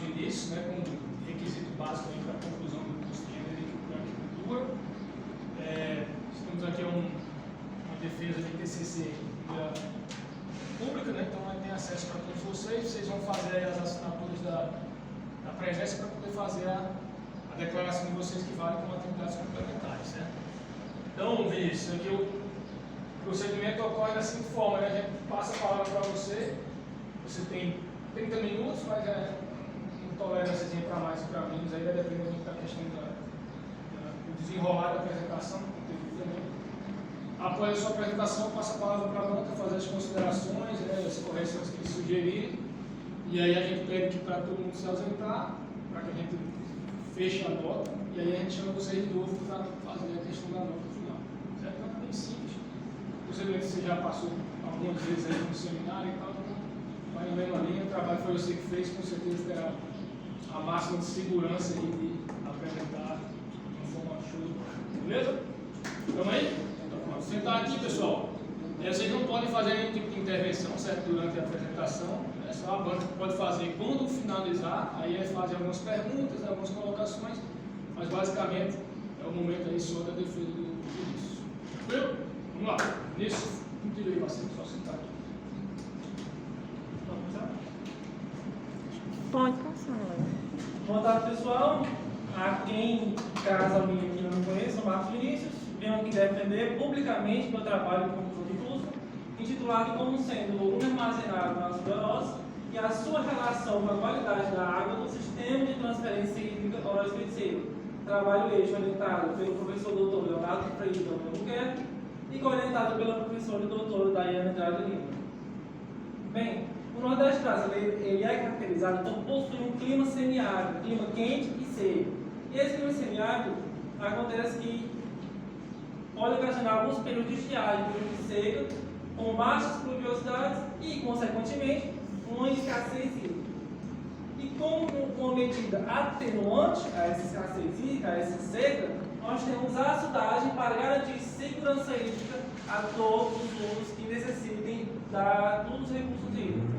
no início, né, como requisito básico para a conclusão do curso de Engenharia de Agricultura. Estamos aqui uma defesa de TCC pública, né, então tem acesso para todos vocês. Vocês vão fazer aí as assinaturas da presença para poder fazer a declaração de vocês que vale como atividades complementares, certo? Então, Vinícius, aqui o procedimento ocorre da seguinte forma, né? A gente passa a palavra para você, você tem 30 minutos, mas intolerância para mais e para menos, aí vai depender muito da questão do desenrolar da apresentação, do conteúdo também. Após a sua apresentação, passa a palavra para a banca fazer as considerações, as correções que sugerirem, e aí a gente pede para todo mundo se ausentar, para que a gente feche a nota, e aí a gente chama vocês de novo para fazer a questão da nota final. Certo? Então é bem simples. Possivelmente você já passou algumas vezes aí no seminário e tal, então vai na mesma linha, o trabalho foi você que fez, com certeza terá a máxima de segurança aí de apresentar de uma forma show. Beleza? Estamos aí? Então vamos sentar aqui, pessoal. Vocês não podem fazer nenhum tipo de intervenção, certo? Durante a apresentação. É só a banca que pode fazer quando finalizar, aí fazer algumas perguntas, algumas colocações, mas basicamente é o momento aí só da defesa do Vinícius. Tranquilo? Vamos lá. Vinícius, não tira aí, Marcelo, só sentar aqui. Pode começar? Pode passar, Léo. Boa tarde, pessoal. A quem, caso alguém aqui não me conheça, sou Marcos Vinícius. Venho aqui defender publicamente meu trabalho como professor de curso, intitulado como sendo um armazenado na sudorose e a sua relação com a qualidade da água no sistema de transferência hídrica Oroz-Feiticeiro. Trabalho este orientado pelo professor Dr. Leonardo Freire Albuquerque e orientado pela professora doutora Daiane Andrade Lima. Bem, o Nordeste brasileiro ele é caracterizado por possuir um clima semiárido, clima quente e seco. E esse clima semiárido acontece que pode ocasionar alguns períodos de estiagem, períodos de seca, com baixas pluviosidades e, consequentemente, uma escassez hídrica. E como uma medida atenuante a essa escassez hídrica, a essa seca, nós temos a açudagem para garantir segurança hídrica a todos os usos que necessitem dos recursos hídricos.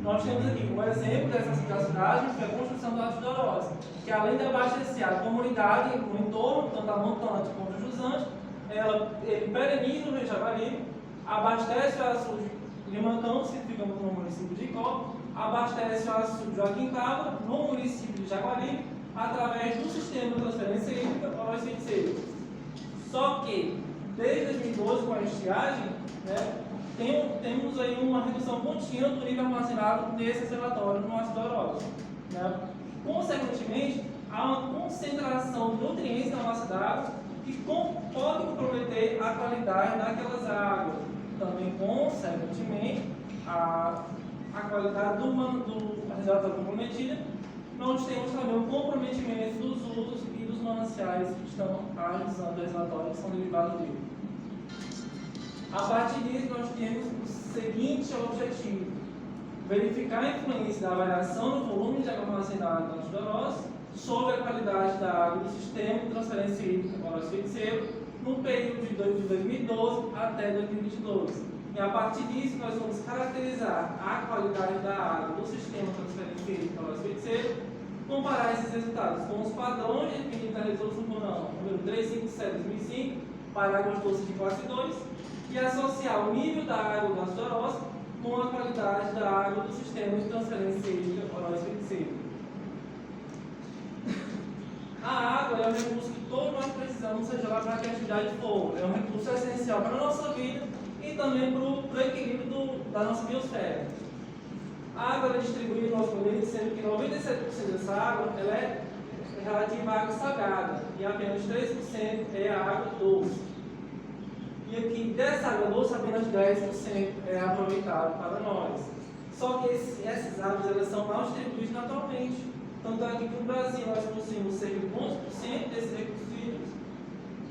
Nós temos aqui como exemplo dessa açudagem foi a construção da Sudorose, que além de abastecer a comunidade no entorno, tanto a montante quanto a jusante, ele pereniza o Rio Jaguaribe, abastece o açude Lima Campos, que fica no município de Icó, abastece o açude Joaquim Távora, no município de Jaguaribe, através do sistema de transferência hídrica Oroz-Feiticeiro. Só que, desde 2012, com a estiagem, temos aí uma redução contínua do nível armazenado nesse reservatório no ácido Oroz. Consequentemente, há uma concentração de nutrientes na massa d'água que pode comprometer a qualidade daquelas águas. Também, consequentemente, a qualidade do reservatório comprometido. Nós temos também o comprometimento dos usos e dos mananciais que estão realizando o reservatório, que são derivados dele. A partir disso, nós temos o seguinte objetivo: verificar a influência da variação do volume de água armazenada na Sudorose sobre a qualidade da água do sistema de transferência hídrica Oroz-Feiticeiro no período de 2012 até 2022. E a partir disso, nós vamos caracterizar a qualidade da água do sistema de transferência hídrica Oroz-Feiticeiro, comparar esses resultados com os padrões definidos na Resolução número 357/2005 para águas doces de classe 2 e associar o nível da água da Sudorose com a qualidade da água do sistema de transferência hídrica Oroz-Feiticeiro. A água é um recurso que todos nós precisamos, seja lá para que a atividade for. É um recurso essencial para a nossa vida e também para o equilíbrio da nossa biosfera. A água é distribuída no nosso planeta, sendo que 97% dessa água ela é relativa à água salgada e apenas 3% é a água doce. E aqui, dessa água doce, apenas 10% é aproveitado para nós. Só que essas águas elas são mal distribuídas naturalmente. Tanto é que no Brasil nós possuímos cerca de 11% desses recursos hídricos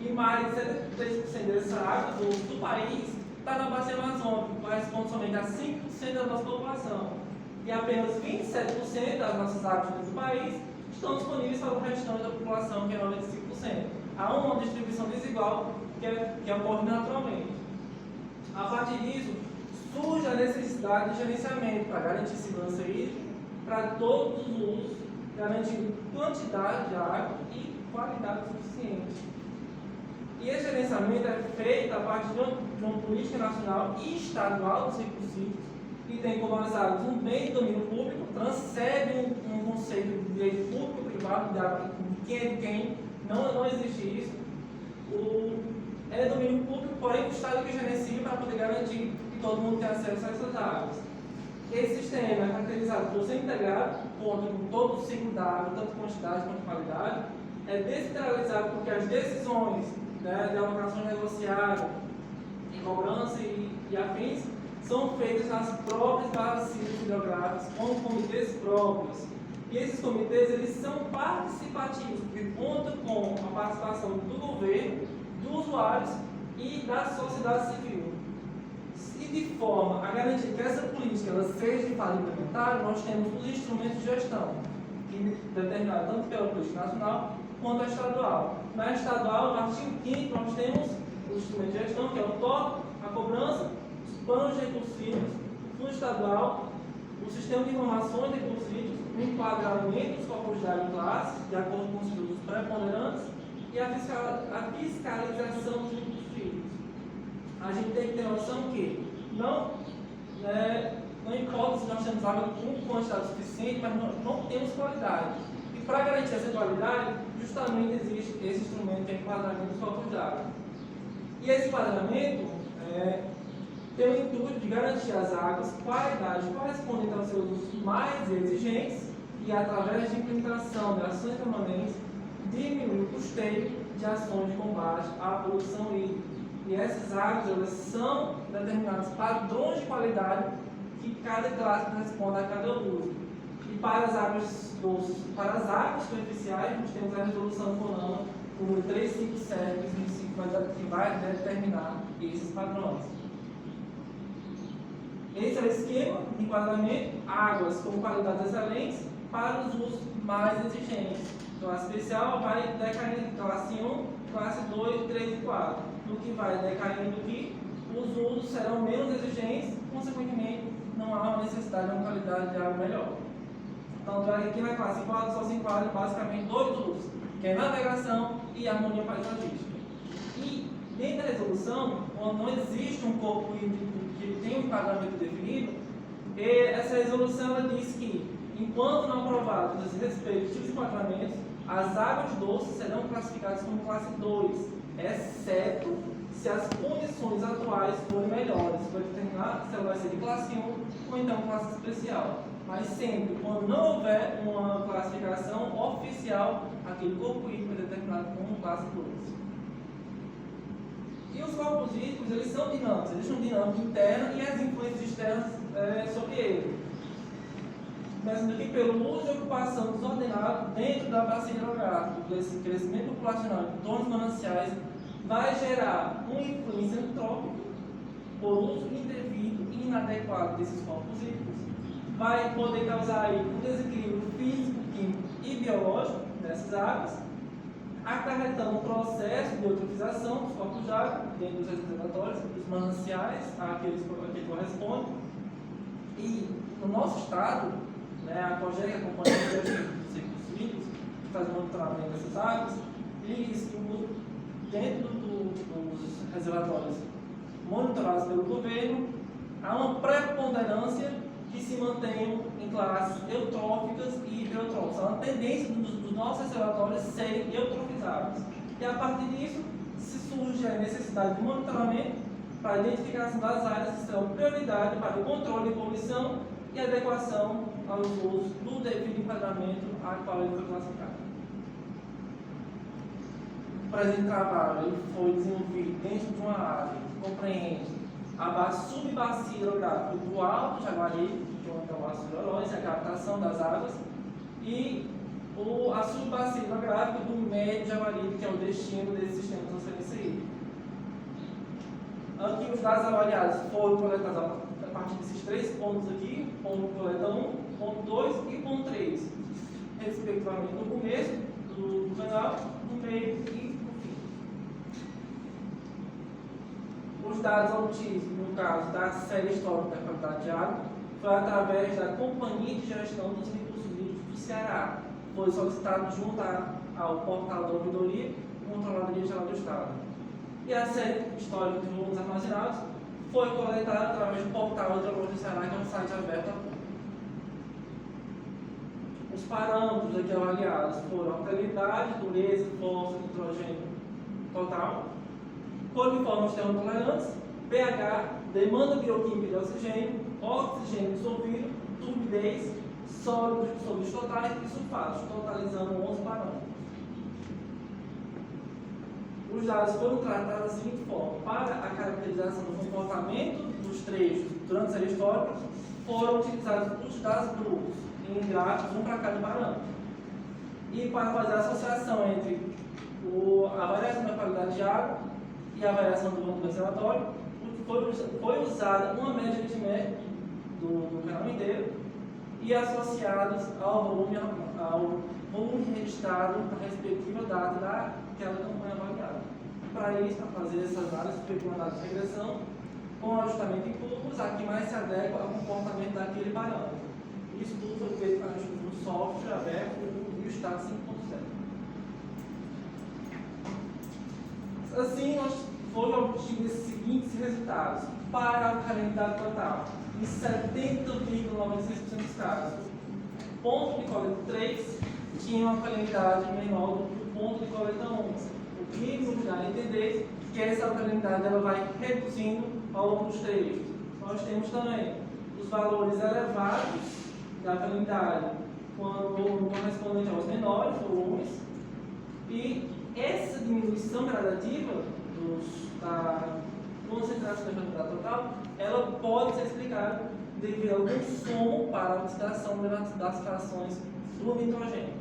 e mais de 73% dessa água do país está na bacia amazônica, que corresponde somente a 5% da nossa população. E apenas 27% das nossas águas do país estão disponíveis para o restante da população, que é 95%. Há uma distribuição desigual que ocorre naturalmente. A partir disso, surge a necessidade de gerenciamento para garantir segurança hídrica, para todos os usos, garantindo quantidade de água e qualidade suficiente. E esse gerenciamento é feito a partir de uma política nacional e estadual dos recursos hídricos, que tem como as águas um bem de domínio público, transcende um conceito de direito público-privado, de água de quem é de quem, não existe isso. É domínio público, porém o Estado que gerencia para poder garantir que todo mundo tenha acesso a essas águas. Esse sistema é caracterizado por ser integrado, conta com todo o ciclo da água, tanto quantidade quanto qualidade, é descentralizado porque as decisões, né, de alocação negociada, de cobrança e afins, são feitas nas próprias bacias hidrográficas, com comitês próprios. E esses comitês, eles são participativos, porque contam com a participação do governo, dos usuários e da sociedade civil. E de forma a garantir que essa política ela seja de fato implementada, nós temos os instrumentos de gestão, que determinados tanto pela política nacional quanto a estadual. Na estadual, no artigo 5º, nós temos os instrumentos de gestão, que é o TOC, a cobrança, os planos de recursos hídricos, o fundo estadual, o sistema de informações de recursos hídricos, o enquadramento dos corpos de água em classe, de acordo com os estudos preponderantes, e a fiscalização dos recursos hídricos. A gente tem que ter noção que não importa se nós temos água com quantidade suficiente, mas não temos qualidade. E para garantir essa qualidade, justamente existe esse instrumento que é o enquadramento dos corpos de água. E esse enquadramento tem o intuito de garantir às águas qualidade correspondente aos seus usos mais exigentes e, através de implementação de ações permanentes, diminuir o custeio de ações de combate à poluição hídrica. E essas águas elas são determinados padrões de qualidade que cada classe corresponde a cada uso. E para as águas doces, para as águas superficiais, nós temos a resolução CONAMA número 357/2005, que vai determinar esses padrões. Esse é o esquema de enquadramento: águas com qualidades excelentes para os usos mais exigentes. Classe especial vai decaindo classe 1, classe 2, 3 e 4. No que vai decaindo aqui, os usos serão menos exigentes, consequentemente, não há uma necessidade de uma qualidade de água melhor. Então, aqui na classe 4 só se enquadra basicamente dois usos, que é navegação e harmonia paisagística. E dentro da resolução, quando não existe um corpo hídrico que tem um enquadramento definido, essa resolução ela diz que, enquanto não aprovados os respectivos enquadramentos, as águas doces serão classificadas como classe 2, exceto se as condições atuais forem melhores, para determinar se ela vai ser de classe 1 ou então classe especial. Mas sempre, quando não houver uma classificação oficial, aquele corpo hídrico é determinado como classe 2. E os corpos hídricos, eles são dinâmicos, existe uma dinâmica interna e as influências externas sobre ele. Começando aqui pelo uso e ocupação desordenado dentro da bacia hidrográfica. Esse crescimento populacional em torno dos mananciais vai gerar uma influência antrópica por uso indevido e inadequado desses corpos hídricos. Vai poder causar aí um desequilíbrio físico, químico e biológico dessas águas, acarretando um processo de eutrofização dos corpos de água dentro dos reservatórios, dos mananciais, àqueles que correspondem. E no nosso estado, a COGEG, a Companhia de Gestão dos Recursos Hídricos, que faz o monitoramento dessas águas, diz que dentro dos reservatórios monitorados pelo governo, há uma preponderância que se mantenham em classes eutróficas e hipertróficas. Há uma tendência dos nossos reservatórios serem eutrofizados. E a partir disso, se surge a necessidade de monitoramento para a identificação das áreas que serão prioridade para o controle de poluição e adequação aos usos do devido enquadramento a qual ele foi classificado. O presente trabalho ele foi desenvolvido dentro de uma área que compreende a subbacia hidrográfica do Alto Jaguaribe, que é onde estão as fluorões, a captação das águas, e a subbacia hidrográfica do Médio Jaguaribe, que é o destino desse sistema de transferência hídrica. Aqui os dados avaliados foram coletados a partir desses três pontos aqui, ponto coleta 1, ponto 2 e ponto 3, respectivamente no começo do canal, no meio e no fim. Os dados obtidos, no caso da série histórica da qualidade de água, foi através da Companhia de Gestão dos Recursos Hídricos do Ceará. Foi solicitado junto ao portal da Ouvidoria e Controladoria Geral do Estado. E a série histórica de volumes armazenados foi coletada através do portal Hidrológico do Ceará, que é um site aberto a público. Os parâmetros aqui avaliados foram alcalinidade, dureza, força, nitrogênio total, coliformes termotolerantes, pH, demanda bioquímica de oxigênio, oxigênio dissolvido, turbidez, sólidos dissolvidos totais e sulfatos, totalizando 11 parâmetros. Os dados foram tratados da seguinte forma: para a caracterização do comportamento dos trechos durante a série histórica, foram utilizados os dados brutos em gráficos, um para cada parâmetro. E para fazer a associação entre a variação da qualidade de água e a variação do volume do reservatório, foi usada uma média aritmética do canal inteiro e associados ao volume registrado na respectiva data daquela campanha avaliada. Para isso, para fazer essa análise, foi uma análise de regressão com ajustamento em curvas, a que mais se adequa ao comportamento daquele parâmetro. Isso tudo foi feito para um software aberto e o Estado 5.0. Assim, nós fomos obtidos esses seguintes resultados. Para a alcalinidade total, em 70,96% dos casos, o ponto de coleta 3 tinha uma alcalinidade menor do que o ponto de coleta 1. O que nos dá a entender que essa alcalinidade ela vai reduzindo ao longo dos trechos. Nós temos também os valores elevados da alcalinidade quando correspondente aos menores volumes, e essa diminuição gradativa da concentração da alcalinidade total, ela pode ser explicada devido ao consumo para a oxidação das frações do nitrogênio.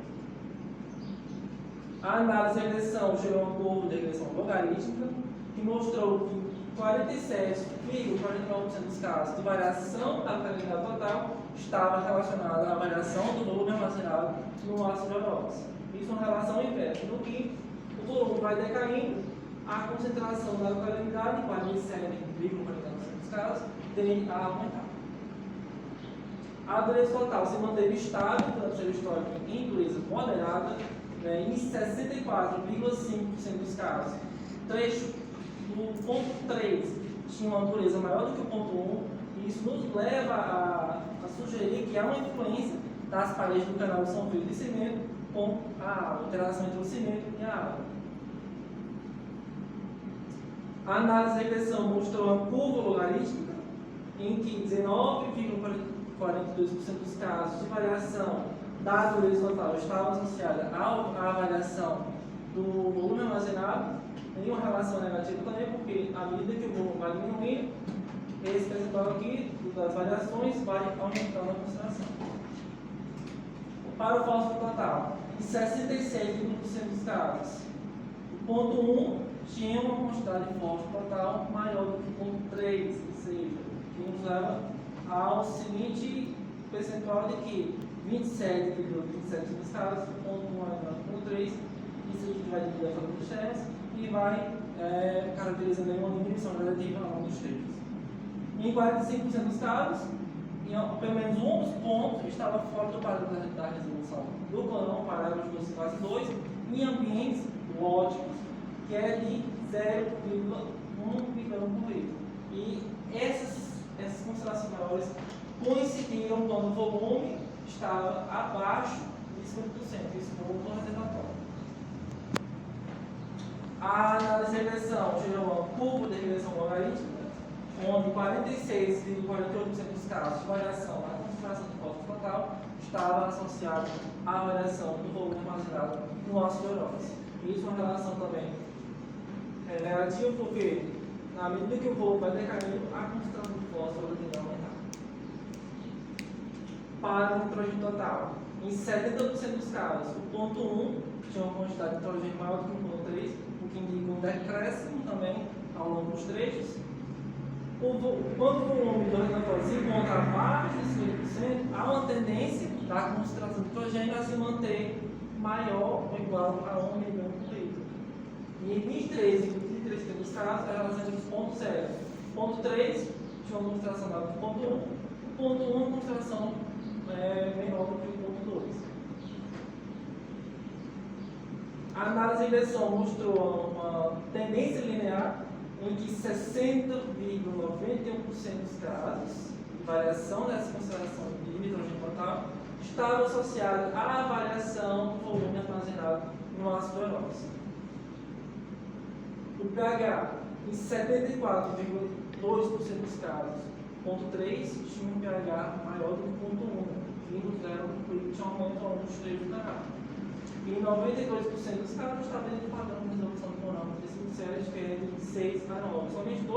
A análise de regressão gerou uma curva de regressão logarítmica que mostrou que 47,49% dos casos de variação da alcalinidade total estava relacionada à variação do volume armazenado no ácido hidróxido. Isso é uma relação inversa, no que o volume vai decaindo, a concentração da alcalinidade, em 47,49% dos casos, tende a aumentar. A dureza total se manteve estável durante a série histórica em dureza moderada, em 64,5% dos casos. Trecho do ponto 3 tinha uma dureza maior do que o ponto 1, e isso nos leva a sugerir que há uma influência das paredes do canal de São Pedro de cimento com a interação entre o cimento e a água. A análise de regressão mostrou uma curva logarítmica em que 19,42% dos casos de variação da dureza total estavam associadas à variação do volume armazenado, em uma relação negativa também, porque à medida que o volume vai diminuindo, esse percentual aqui das variações vai aumentando a concentração. Para o fósforo total, em 66,1% dos casos, o ponto 1 tinha uma quantidade de fósforo total maior do que o ponto 3, ou seja, que nos leva ao seguinte percentual de que 27,27% dos casos, o ponto 1 é maior do que o ponto 3, isso aqui vai dividir a forma dos termos e vai caracterizando uma diminuição gradativa ao longo dos trechos. Em 45% dos casos, pelo menos um dos pontos estava fora do parâmetro da resolução do planão, parágrafo 12, classe 2, em ambientes lógicos, que é de 0,1 micrograma por litro. E essas concentrações maiores coincidiram quando o volume estava abaixo de 50%, isso foi o reservatório. A análise de regressão gerou uma curva de regressão logarítmica, onde 46,48% dos casos de variação na concentração de fósforo total estava associado à variação do volume armazenado no ácido hidróxido. Isso é uma relação também negativa, porque na medida que o volume vai decaindo, a concentração de fósforo tende a aumentar. Para o nitrogênio total, em 70% dos casos, o ponto 1 tinha uma quantidade de nitrogênio maior do que o ponto 3, o que indica um decréscimo também ao longo dos trechos. Quando o volume do reservatório se encontra abaixo de 5%, há uma tendência da concentração de nitrogênio a se manter maior ou igual a 1 mg por litro. E em 23% dos casos, a relação entre os pontos 0 e ponto 3 tinha uma concentração maior do que o ponto 1, ponto 1, concentração menor do que o ponto 2. A análise em inversão mostrou uma tendência linear em que 60,91% dos casos de variação dessa concentração de nitrogênio total estava associada à variação do volume armazenado no ácido aeróbico. O pH, em 74,2% dos casos, ponto 3, tinha um pH maior do que ponto 1, vindo que era um líquido de aumento ao longo dos trechos da água. E em 92% dos casos está dentro do padrão de resolução do monômetro de 5 séries, que é de 6 a 9. Somente 2%